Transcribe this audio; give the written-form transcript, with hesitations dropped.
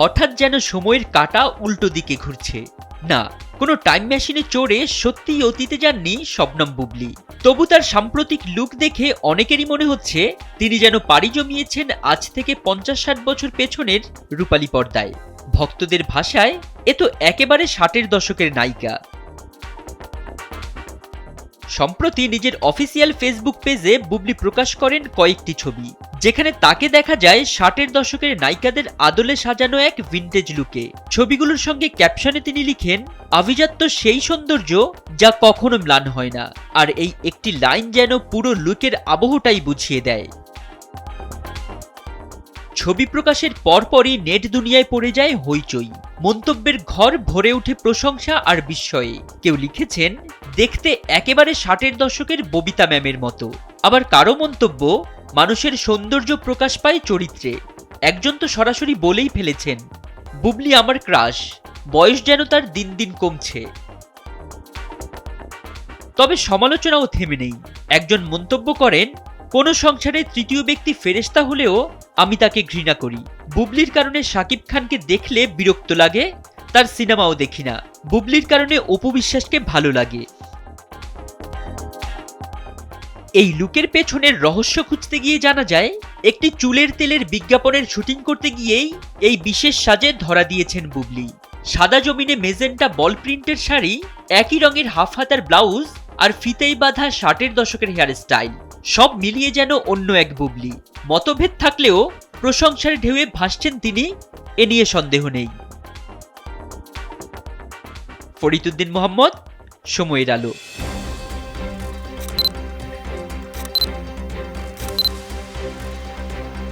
হঠাৎ যেন সময়ের কাঁটা উল্টো দিকে ঘুরছে। না, কোনো টাইম মেশিনে চড়ে সত্যিই অতীতে যাননি শবনম বুবলি। তবু তার সাম্প্রতিক লুক দেখে অনেকেরই মনে হচ্ছে তিনি যেন পাড়ি জমিয়েছেন আজ থেকে ৫০-৬০ বছর পেছনের রূপালী পর্দায়। ভক্তদের ভাষায় এ তো একেবারে ৬০-এর দশকের নায়িকা। সম্প্রতি নিজের অফিসিয়াল ফেসবুক পেজে বুবলি প্রকাশ করেন কয়েকটি ছবি, যেখানে তাকে দেখা যায় ৬০-এর দশকের নায়িকাদের আদলে সাজানো এক ভিনটেজ লুকে। ছবিগুলোর সঙ্গে ক্যাপশনে তিনি লিখেন, আভিজাত্য সেই সৌন্দর্য যা কখনো ম্লান হয় না। আর এই একটি লাইন যেন পুরো লুকের আবহটাই বুঝিয়ে দেয়। ছবি প্রকাশের পরপরই নেট দুনিয়ায় পড়ে যায় হইচই। মন্তব্যের ঘর ভরে ওঠে প্রশংসা আর বিস্ময়ে। কেউ লিখেছেন, দেখতে একেবারে ৬০-এর দশকের ববিতা ম্যামের মতো। আবার কারো মন্তব্য, মানুষের সৌন্দর্য প্রকাশ পায় চরিত্রে। একজন তো সরাসরি বলেই ফেলেছেন, বুবলি আমার ক্রাশ, বয়স যেন তার দিন দিন কমছে। তবে সমালোচনাও থেমে নেই। একজন মন্তব্য করেন, কোনো সংসারে তৃতীয় ব্যক্তি ফেরেশতা হলেও আমি তাকে ঘৃণা করি। বুবলির কারণে শাকিব খানকে দেখলে বিরক্ত লাগে, তার সিনেমাও দেখি না। বুবলির কারণে অপু বিশ্বাসকে ভালো লাগে। এই লুকের পেছনের রহস্য খুঁজতে গিয়ে জানা যায়, একটি চুলের তেলের বিজ্ঞাপনের শুটিং করতে গিয়েই এই বিশেষ সাজে ধরা দিয়েছেন বুবলি। সাদা জমিনে মেজেন্টা বল প্রিন্টের শাড়ি, একই রঙের হাফ হাতার ব্লাউজ আর ফিতেই বাঁধা ৬০-এর দশকের হেয়ার স্টাইল, সব মিলিয়ে যেন অন্য এক বুবলি। মতভেদ থাকলেও প্রশংসার ঢেউয়ে ভাসছেন তিনি, এ নিয়ে সন্দেহ নেই। ফরিদ উদ্দিন মোহাম্মদ, সময়ের আলো।